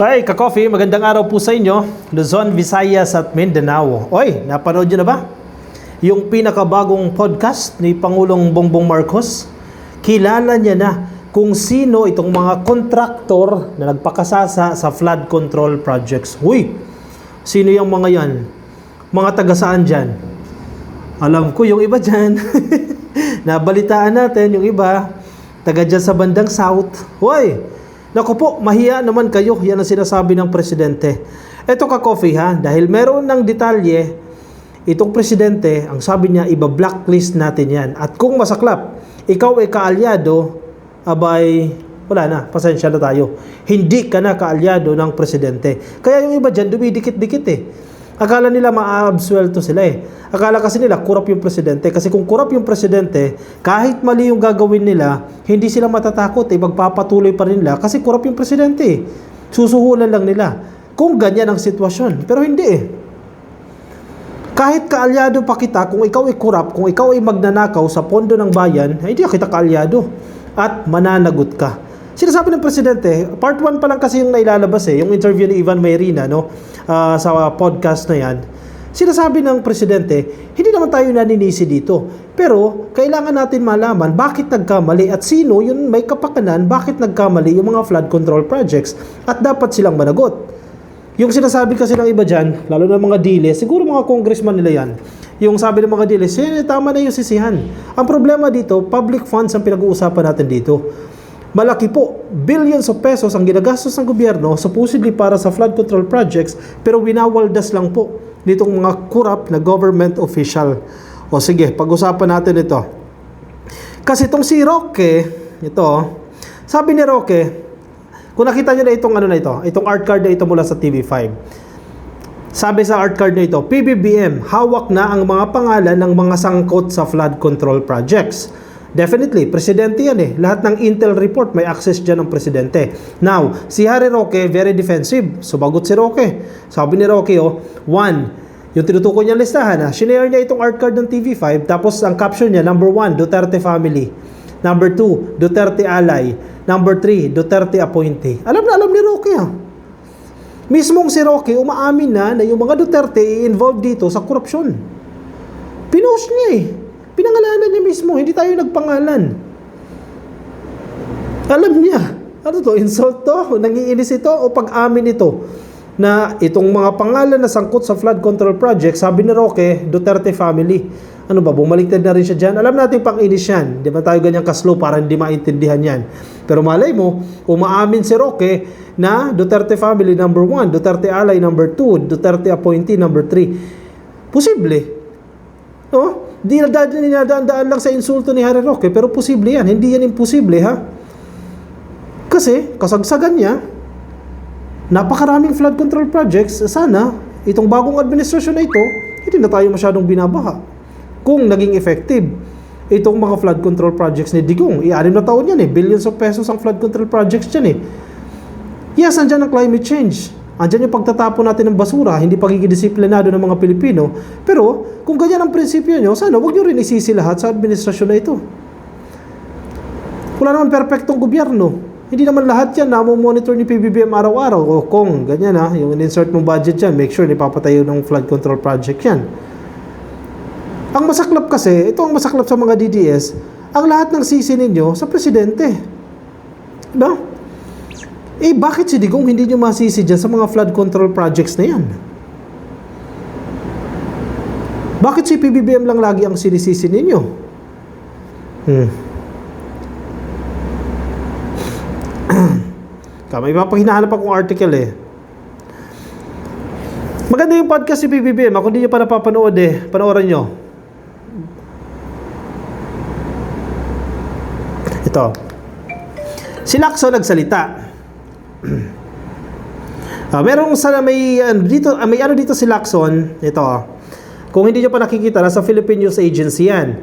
Ay, ka-coffee, magandang araw po sa inyo, Luzon, Visayas at Mindanao. Oy, napanood nyo na ba? Yung pinakabagong podcast ni Pangulong Bongbong Marcos, kilala niya na kung sino itong mga kontraktor na nagpakasasa sa flood control projects. Uy, sino yung mga yan? Mga taga saan dyan? Alam ko yung iba dyan. Nabalitaan natin yung iba, taga dyan sa bandang south. Uy, naku po, mahiya naman kayo. Yan ang sinasabi ng presidente. Eto ka-coffee ha, dahil meron ng detalye, itong presidente, ang sabi niya, iba-blacklist natin yan. At kung masaklap, ikaw ay kaalyado, abay, wala na, pasensya na tayo. Hindi ka na kaalyado ng presidente. Kaya yung iba dyan, dumidikit-dikit eh. Akala nila ma-absuelto sila eh. Akala kasi nila kurap yung presidente. Kasi kung kurap yung presidente, kahit mali yung gagawin nila, hindi sila matatakot eh. Magpapatuloy pa rin nila kasi kurap yung presidente eh. Susuhulan lang nila. Kung ganyan ang sitwasyon. Pero hindi eh. Kahit kaalyado pa kita, kung ikaw ay kurap, kung ikaw ay magnanakaw sa pondo ng bayan, hindi kita kaalyado. At mananagot ka. Sinasabi ng presidente, part 1 pa lang kasi yung nailalabas eh, yung interview ni Ivan Mayrina, no? Sa podcast na yan. Sinasabi ng presidente, hindi naman tayo naninisi dito. Pero, kailangan natin malaman bakit nagkamali at sino yung may kapakanan, bakit nagkamali yung mga flood control projects at dapat silang managot. Yung sinasabi kasi ng iba dyan, lalo na mga diles, siguro mga congressman nila yan, yung sabi ng mga diles, tama na yung sisihan. Ang problema dito, public funds ang pinag-uusapan natin dito. Malaki po, billions of pesos ang ginagastos ng gobyerno supposedly para sa flood control projects pero winawaldas lang po nitong mga corrupt na government official. O sige, pag-usapan natin ito. Kasi itong si Roque, ito, sabi ni Roque, kung nakita nyo na itong ano na ito, itong art card na ito mula sa TV5. Sabi sa art card na ito, PBBM, hawak na ang mga pangalan ng mga sangkot sa flood control projects. Definitely, presidente yan eh. Lahat ng Intel report may access dyan ng presidente. Now, si Harry Roque, very defensive. Sumagot si Roque. Sabi ni Roque, 1, yung tinutukoy niyang listahan, shinare niya itong art card ng TV5, tapos ang caption niya, number 1, Duterte family. Number 2, Duterte ally. Number 3, Duterte appointee. Alam na alam ni Roque ha. Mismong si Roque, umaamin na yung mga Duterte involved dito sa korupsyon. Pinost niya eh. Pinangalanan niya mismo, hindi tayo nagpangalan. Alam niya, ano to, insult to, nangiinis ito o pag-amin ito na itong mga pangalan na sangkot sa flood control project, sabi ni Roque, Duterte family. Ano ba, bumaliktad na rin siya dyan? Alam natin pang-inis yan. Di ba tayo ganyang kaslo para hindi maintindihan yan? Pero malay mo, umaamin si Roque na Duterte family number 1, Duterte ally number 2, Duterte appointee number 3. Posible. No? Di nadaan lang sa insulto ni Harry Roque, pero posible yan. Hindi yan imposible, ha? Kasi, kasagsagan niya, napakaraming flood control projects. Sana, itong bagong administrasyon na ito, hindi na tayo masyadong binabaha. Kung naging effective, itong mga flood control projects ni Digong, 6 na taon yan eh. Billions of pesos ang flood control projects dyan eh. Yes, andyan ang climate change. Andyan yung pagtatapon natin ng basura, hindi pagiging disiplinado ng mga Pilipino. Pero, kung ganyan ang prinsipyo nyo, sana huwag nyo rin isisi lahat sa administrasyon na ito. Wala naman perfectong gobyerno. Hindi naman lahat yan na monitor ni PBBM araw-araw. O kung ganyan ha, yung insert mong budget yan, make sure ipapatayo ng flood control project yan. Ang masaklap kasi, ito ang masaklap sa mga DDS, ang lahat ng sisi ninyo sa presidente. Diba? Eh, bakit si Digong hindi nyo masisi dyan sa mga flood control projects na yan? Bakit si PBBM lang lagi ang sinisisi ninyo? May mapahinahanap akong article eh. Maganda yung podcast si PBBM. Kung hindi nyo pa napapanood eh, panoorin nyo. Ito. Si Lacson nagsalita. Merong sana may ano dito si Lacson, ito. Kung hindi nyo pa nakikita, nasa Philippine News Agency yan.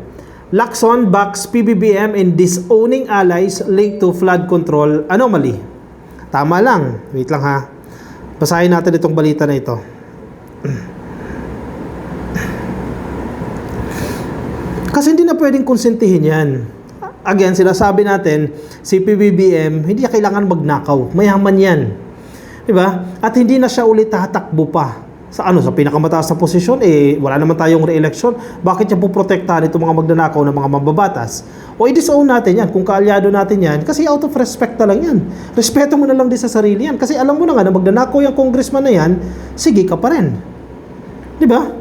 Lacson backs PBBM in disowning allies linked to flood control anomaly. Tama lang. Wait lang ha. Basahin natin itong balita na ito. Kasi hindi na pwedeng konsentihin yan. Again, sinasabi natin, si PBBM, hindi kailangan magnakaw. Mayaman yan. Di ba? At hindi na siya ulit tatakbo pa sa pinakamataas na posisyon, wala naman tayong re-election. Bakit niya poprotektahan itong mga magnanakaw ng mga mambabatas? O i-disown natin yan, kung kaalyado natin yan, kasi out of respect na lang yan. Respeto mo na lang din sa sarili yan, kasi alam mo na nga na magnanakaw yung congressman na yan, sige ka pa rin. Di ba?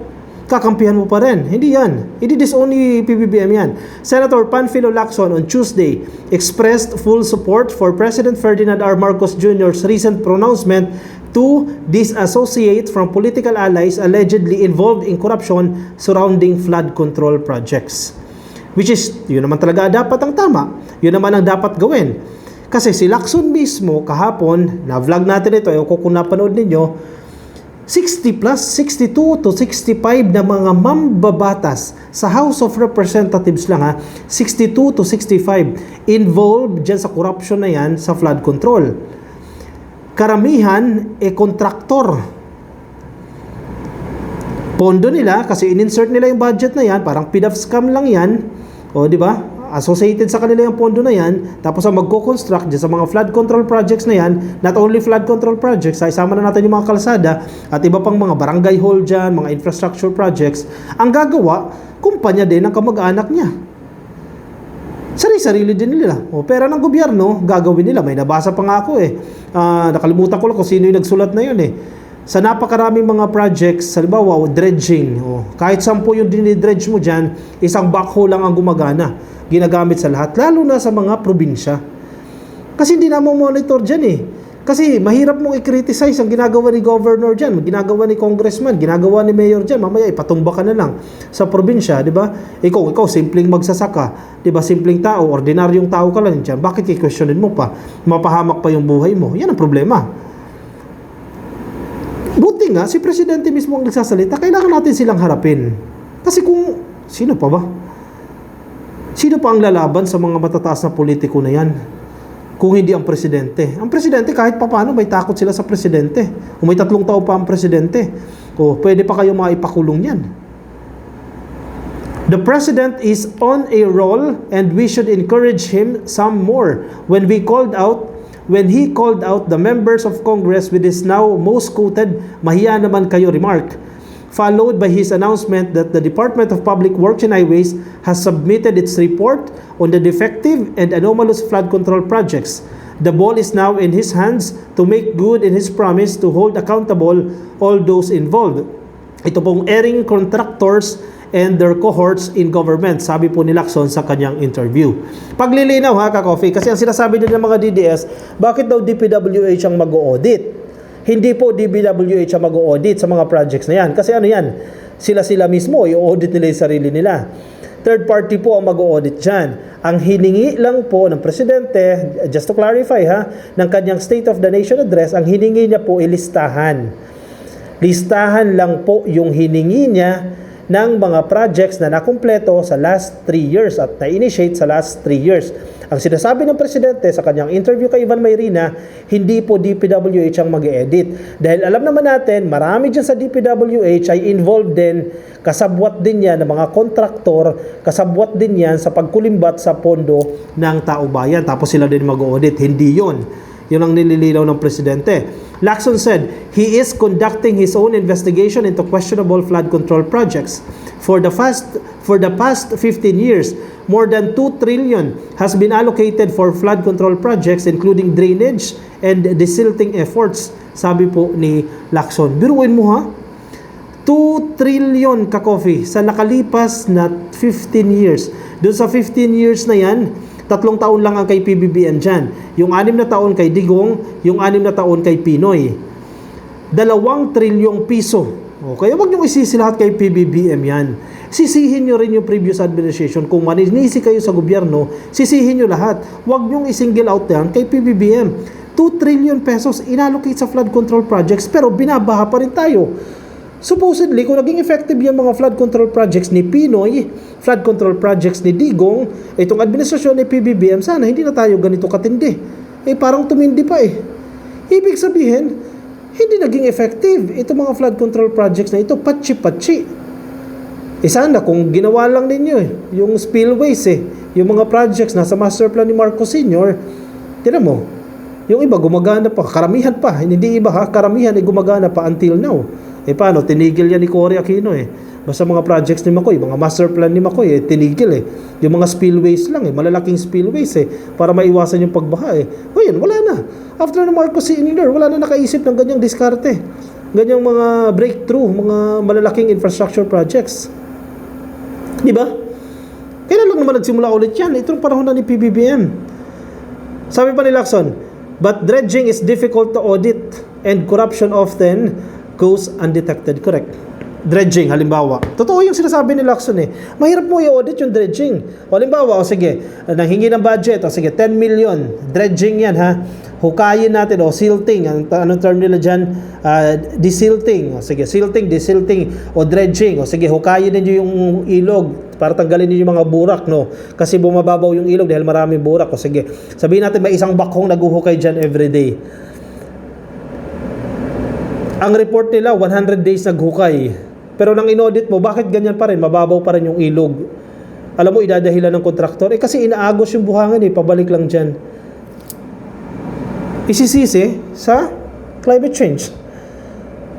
Kakampihan mo pa rin. Hindi yan. I-disown ni PBBM yan. Senator Panfilo Lacson on Tuesday expressed full support for President Ferdinand R. Marcos Jr.'s recent pronouncement to disassociate from political allies allegedly involved in corruption surrounding flood control projects. Which is, yun naman talaga dapat ang tama. Yun naman ang dapat gawin. Kasi si Lacson mismo kahapon, na-vlog natin ito, kung napanood ninyo, 60 plus, 62 to 65 na mga mambabatas sa House of Representatives lang 62 to 65 involved dyan sa corruption na yan sa flood control. Karamihan kontraktor. Pondo nila kasi in-insert nila yung budget na yan, parang PDAF scam lang yan. O di ba? Associated sa kanila yung pondo na yan, tapos ang magko-construct dyan sa mga flood control projects na yan, not only flood control projects, isama na natin yung mga kalsada at iba pang mga barangay hall dyan, mga infrastructure projects, ang gagawa, kumpanya din ng kamag-anak niya. Sarili-sarili din nila. O, pera ng gobyerno, gagawin nila. May nabasa pa nga ako nakalimutan ko lang kung sino yung nagsulat na yun Sa napakaraming mga projects, halimbawa, dredging. Kahit 10 yung dinidredge mo dyan, isang backhoe lang ang gumagana. Ginagamit sa lahat, lalo na sa mga probinsya. Kasi hindi na mo monitor dyan Kasi mahirap mong i-criticize ang ginagawa ni governor dyan, ginagawa ni congressman, ginagawa ni mayor dyan. Mamaya ipatumba ka na lang sa probinsya, di ba? Ikaw simpleng magsasaka, di ba? Simpleng tao, ordinaryong tao ka lang dyan. Bakit i-questionin mo pa? Mapahamak pa yung buhay mo. Yan ang problema. Buti nga, si Presidente mismo ang nagsasalita, kailangan natin silang harapin. Kasi kung, sino pa ba? Sino pa ang lalaban sa mga matataas na politiko na yan? Kung hindi ang Presidente. Ang Presidente, kahit pa paano, may takot sila sa Presidente. Kung may 3 taon pa ang Presidente, pwede pa kayo maipakulong yan. The President is on a roll and we should encourage him some more. When he called out the members of Congress with his now most quoted, "Mahiya naman kayo" remark, followed by his announcement that the Department of Public Works and Highways has submitted its report on the defective and anomalous flood control projects. The ball is now in his hands to make good in his promise to hold accountable all those involved. Ito pong erring contractors and their cohorts in government, sabi po ni Lacson sa kanyang interview. Paglilinaw ka-coffee, kasi ang sinasabi din ng mga DDS, bakit daw DPWH ang mag-audit? Hindi po DPWH ang mag-audit sa mga projects na yan. Kasi yan, sila mismo, i-audit nila yung sarili nila. Third party po ang mag-audit dyan. Ang hiningi lang po ng Presidente, just to clarify ng kanyang State of the Nation Address, ang hiningi niya po listahan. Listahan lang po yung hiningi niya ng mga projects na nakumpleto sa last 3 years at na-initiate sa last 3 years. Ang sinasabi ng Presidente sa kanyang interview kay Ivan Mayrina, hindi po DPWH ang mag-e-edit. Dahil alam naman natin, marami dyan sa DPWH ay involved din, kasabwat din yan ng mga kontraktor, kasabwat din yan sa pagkulimbat sa pondo ng tao-bayan. Tapos sila din mag-audit. Hindi yon. Yun ang nililinaw ng Presidente. Lacson said he is conducting his own investigation into questionable flood control projects. For the past 15 years, more than 2 trillion has been allocated for flood control projects including drainage and desilting efforts, sabi po ni Lacson. Biruin mo 2 trillion ka-coffee sa nakalipas na 15 years. Doon sa 15 years na yan, 3 taon lang ang kay PBBM dyan. Yung 6 na taon kay Digong, yung 6 na taon kay Pinoy. 2 trilyong piso. Kaya wag niyong isisi lahat kay PBBM yan. Sisihin niyo rin yung previous administration. Kung maninisi kayo sa gobyerno, sisihin niyo lahat. Wag niyong isingle out yan kay PBBM. 2 trillion pesos inallocate sa flood control projects pero binabaha pa rin tayo. Supposedly, kung naging effective yung mga flood control projects ni Pinoy, flood control projects ni Digong, itong administrasyon ni PBBM, sana hindi na tayo ganito katindi. Parang tumindi pa Ibig sabihin, hindi naging effective itong mga flood control projects na ito, patsi-patsi. Sana kung ginawa lang ninyo yung spillways yung mga projects nasa master plan ni Marcos Sr., tinan mo, Yung iba gumagana pa, karamihan pa, hindi iba ha, karamihan ay gumagana pa until now. Paano? Tinigil yan ni Cory Aquino Basta mga projects ni McCoy, mga master plan ni McCoy, tinigil Yung mga spillways lang malalaking spillways para maiwasan yung pagbaha O yun, wala na. After ng Marcos Sr., wala na nakaisip ng ganyang diskarte. Ganyang mga breakthrough, mga malalaking infrastructure projects. Di ba? Kailan lang naman nagsimula ulit yan? Itong panahon na ni PBBM. Sabi pa ni Lacson, but dredging is difficult to audit and corruption often goes undetected. Correct. Dredging, halimbawa. Totoo yung sinasabi ni Lacson Mahirap mo i-audit yung dredging. O halimbawa, sige, nanghingi ng budget, sige, 10 million. Dredging yan, ha? Hukayin natin, silting. Anong term nila dyan? Desilting. Sige, silting, desilting, o dredging. Sige, hukayin ninyo yung ilog para tanggalin ninyo yung mga burak, no? Kasi bumababaw yung ilog dahil maraming burak. Sige, sabihin natin may isang bakhong naguhukay dyan everyday. Ang report nila, 100 days naghukay. Pero nang inaudit mo, bakit ganyan pa rin? Mababaw pa rin yung ilog. Alam mo, idadahilan ng kontraktor. Kasi inaagos yung buhangin pabalik lang dyan. Isisisi sa climate change.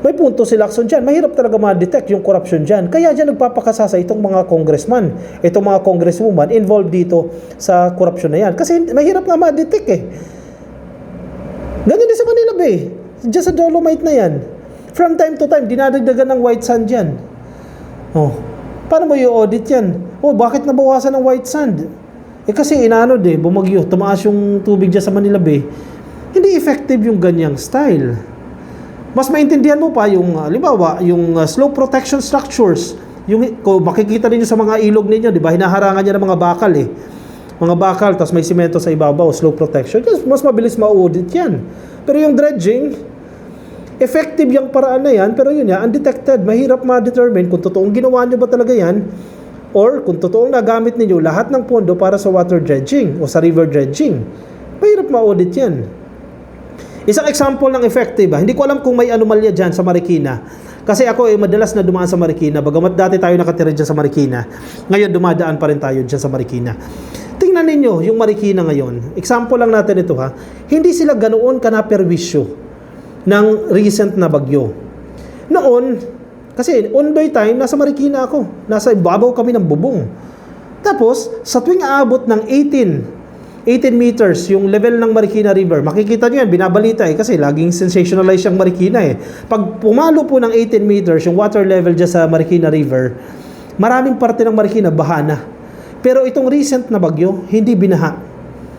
May punto si Lacson dyan. Mahirap talaga ma-detect yung corruption dyan. Kaya dyan nagpapakasasa itong mga congressman, itong mga congresswoman involved dito sa corruption na yan. Kasi mahirap nga ma-detect Ganyan din sa Manila Bay. Diyan sa Dolomite na yan. From time to time, dinadagdagan ng white sand yan. Paano mo i-audit yan? Bakit nabawasan ng white sand? Kasi bumagyo, tumaas yung tubig dyan sa Manila Bay. Hindi effective yung ganyang style. Mas maintindihan mo pa yung, halimbawa, yung slope protection structures. Kung makikita niyo sa mga ilog ninyo, di ba? Hinaharangan niya ng mga bakal Mga bakal, tapos may simento sa ibabaw, slope protection. Mas mabilis ma-audit yan. Pero yung dredging, effective yung paraan na yan, pero yun undetected. Mahirap ma-determine kung totoong ginawa nyo ba talaga yan or kung totoong nagamit ninyo lahat ng pondo para sa water dredging o sa river dredging. Mahirap ma-audit yan. Isang example ng effective, hindi ko alam kung may anomalya dyan sa Marikina. Kasi ako madalas na dumaan sa Marikina, bagamat dati tayo nakatira dyan sa Marikina, ngayon dumadaan pa rin tayo dyan sa Marikina. Tingnan ninyo yung Marikina ngayon. Example lang natin ito Hindi sila ganoon kanaperwisyo ng recent na bagyo. Noon, kasi ondoy time, nasa Marikina ako. Nasa ibabaw kami ng bubong. Tapos, sa tuwing aabot ng 18 meters yung level ng Marikina River, makikita nyo yan, binabalita kasi laging sensationalize yung Marikina Pag pumalo po ng 18 meters yung water level dyan sa Marikina River, maraming parte ng Marikina baha na. Pero itong recent na bagyo, hindi binaha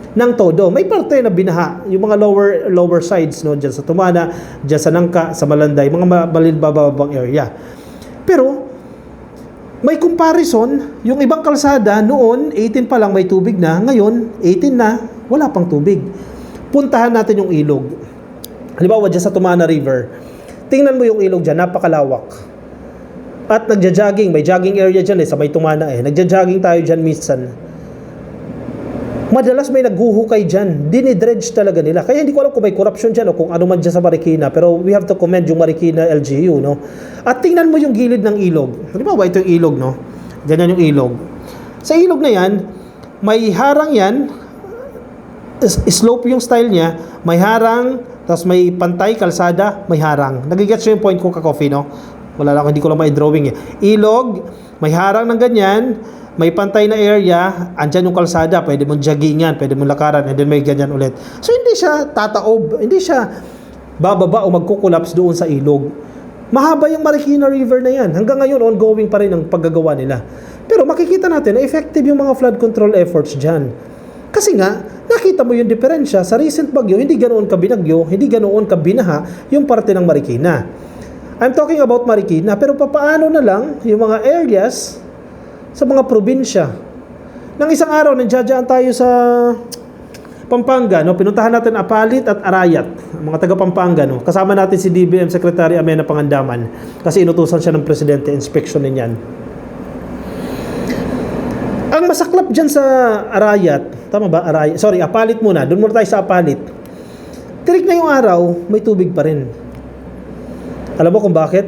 ng todo. May parte na binaha, yung mga lower sides diyan sa Tumana, diyan sa Nangka, sa Malanday, mga bababang area. Pero may comparison, yung ibang kalsada noon 18 pa lang may tubig na, ngayon 18 na, wala pang tubig. Puntahan natin yung ilog. Halimbawa diyan sa Tumana River. Tingnan mo yung ilog diyan, napakalawak. At nagja-jogging, may jogging area diyan sa may Tumana Nagja-jogging tayo diyan minsan. Madalas may naghuhukay dyan. Dinidredge talaga nila. Kaya hindi ko alam kung may corruption dyan o kung ano man dyan sa Marikina. Pero we have to commend yung Marikina LGU, no? At tingnan mo yung gilid ng ilog. Halimbawa, ito yung ilog, no? Ganyan yung ilog. Sa ilog na yan, may harang yan. Slope yung style niya. May harang, tapos may pantay, kalsada, may harang. Nagigets yung point ko ka-coffee, no? Wala lang, hindi ko lang ma-drawing Ilog, may harang ng ganyan, may pantay na area, andyan yung kalsada, pwede mong joggingan, pwede mong lakaran, and then may ganyan ulit. So, hindi siya tataob, hindi siya bababa o magkukulaps doon sa ilog. Mahaba yung Marikina River na yan. Hanggang ngayon, ongoing pa rin ang paggagawa nila. Pero makikita natin na effective yung mga flood control efforts dyan. Kasi nga, nakita mo yung diferensya sa recent bagyo, hindi ganoon ka binagyo, hindi ganoon ka binaha yung parte ng Marikina. I'm talking about Marikina, pero papaano na lang yung mga areas sa mga probinsya. Nang isang araw, nandiyan tayo sa Pampanga, no? Pinuntahan natin Apalit at Arayat, mga taga Pampanga, no? Kasama natin si DBM Secretary Amena Pangandaman kasi inutusan siya ng Presidente, inspeksyonin yan. Ang masaklap dyan sa Arayat, tama ba? Apalit muna. Doon muna tayo sa Apalit. Tirik na yung araw, may tubig pa rin. Alam mo kung bakit?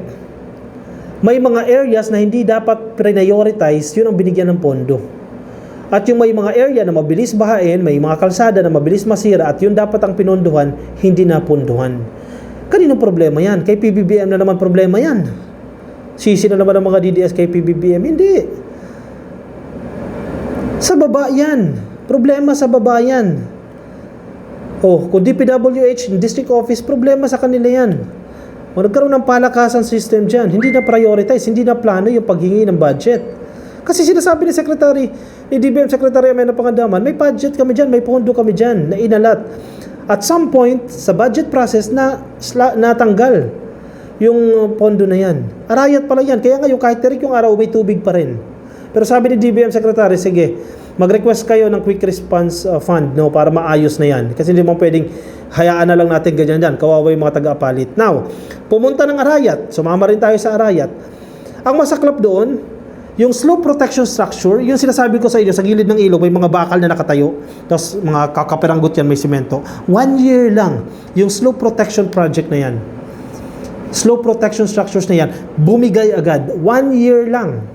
May mga areas na hindi dapat prioritize, yun ang binigyan ng pondo. At yung may mga area na mabilis bahain, may mga kalsada na mabilis masira at yun dapat ang pinondohan, hindi napunduhan. Kaninong problema yan? Kay PBBM na naman problema yan. Sisi na naman ang mga DDS kay PBBM. Hindi. Sa baba yan. Problema sa baba yan. Kung DPWH, District Office, problema sa kanila yan. Nagkaroon ng palakasan system dyan. Hindi na prioritize, hindi na plano yung paghingi ng budget. Kasi sinasabi ni DBM Secretary Amendo Pangandaman, may budget kami dyan, may pondo kami dyan, na inalat. At some point, sa budget process, natanggal yung pondo na yan. Arayat pala yan. Kaya ngayon, kahit tirik yung araw, may tubig pa rin. Pero sabi ni DBM Secretary, sige, mag-request kayo ng quick response fund, no, para maayos na yan. Kasi hindi mo pwedeng hayaan na lang natin ganyan dyan. Kawawa yung mga taga-apalit. Now, pumunta ng Arayat. Sumama rin tayo sa Arayat. Ang masaklap doon, yung slope protection structure, yung sinasabi ko sa inyo, sa gilid ng ilog, may mga bakal na nakatayo. Tapos mga kakapiranggot yan, may simento. 1 year lang yung slope protection project na yan. Slope protection structures na yan, bumigay agad. 1 year lang.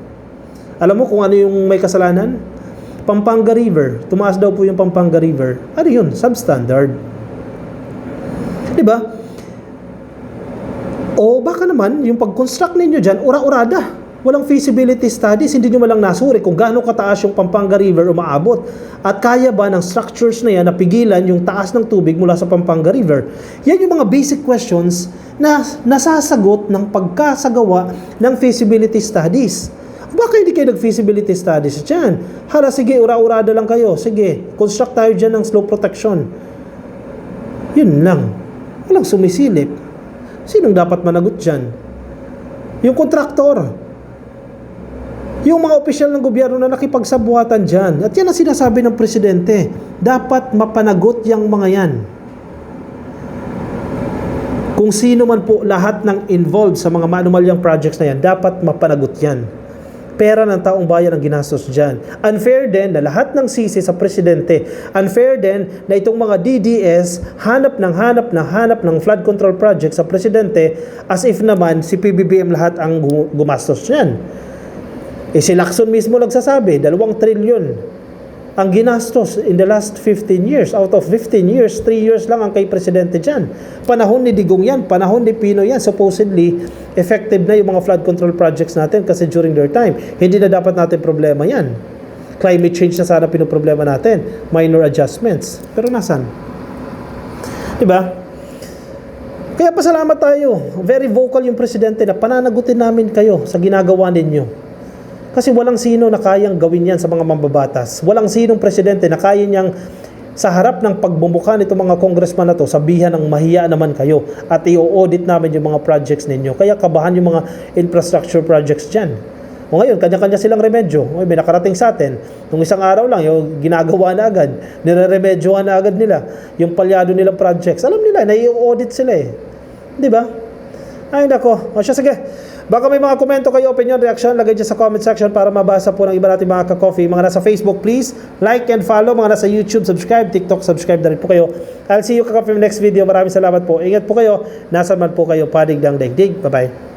Alam mo kung ano yung may kasalanan? Pampanga River. Tumaas daw po yung Pampanga River. Ano yun? Substandard. Diba? O baka naman, yung pag-construct ninyo dyan, ura-urada. Walang feasibility studies, hindi nyo malang nasuri kung gaano kataas yung Pampanga River umaabot. At kaya ba ng structures na yan na pigilan yung taas ng tubig mula sa Pampanga River? Yan yung mga basic questions na nasasagot ng pagkasagawa ng feasibility studies. Baka hindi kayo nag-feasibility studies dyan? Hala, sige, ura-urada lang kayo. Sige, construct tayo dyan ng slope protection. Yun lang. Walang sumisilip. Sinong dapat managot dyan? Yung kontraktor. Yung mga opisyal ng gobyerno na nakipagsabuhatan dyan. At yan ang sinasabi ng presidente. Dapat mapanagot yung mga yan. Kung sino man po lahat ng involved sa mga manumalyang projects na yan, dapat mapanagot yan. Pera ng taong bayan ang ginastos dyan. Unfair din na lahat ng sisi sa presidente. Unfair din na itong mga DDS hanap ng flood control project sa presidente as if naman si PBBM lahat ang gumastos dyan. Si Lacson mismo nagsasabi, 2 trilyon ang ginastos in the last 15 years. Out of 15 years, 3 years lang ang kay presidente dyan. Panahon ni Digong yan, panahon ni Pino yan. Supposedly, effective na yung mga flood control projects natin kasi during their time. Hindi na dapat natin problema yan. Climate change na sana pinoproblema natin. Minor adjustments. Pero nasan? Diba? Kaya pasalamat tayo. Very vocal yung presidente na pananagutin namin kayo sa ginagawa ninyo. Kasi walang sino na kayang gawin yan sa mga mambabatas. Walang sinong presidente na kaya niyang sa harap ng pagbumuka nitong mga congressman na to, sabihan ng mahiya naman kayo at i-audit namin yung mga projects ninyo. Kaya kabahan yung mga infrastructure projects dyan. O ngayon, kanya-kanya silang remedyo. May nakarating sa atin. Nung isang araw lang, yung ginagawa na agad, nire-remedyohan na agad nila yung palyado nilang projects. Alam nila, na-i-audit sila eh. Di ba? Ay, nako. O siya, sige. Baka may mga komento kayo, opinion, reaction, lagay dyan sa comment section para mabasa po ng iba natin mga ka-coffee. Mga nasa Facebook, please like and follow. Mga nasa YouTube, subscribe. TikTok, subscribe na rin po kayo. I'll see you ka-coffee next video. Maraming salamat po. Ingat po kayo. Nasaan man po kayo, padig ng daigdig. Bye-bye.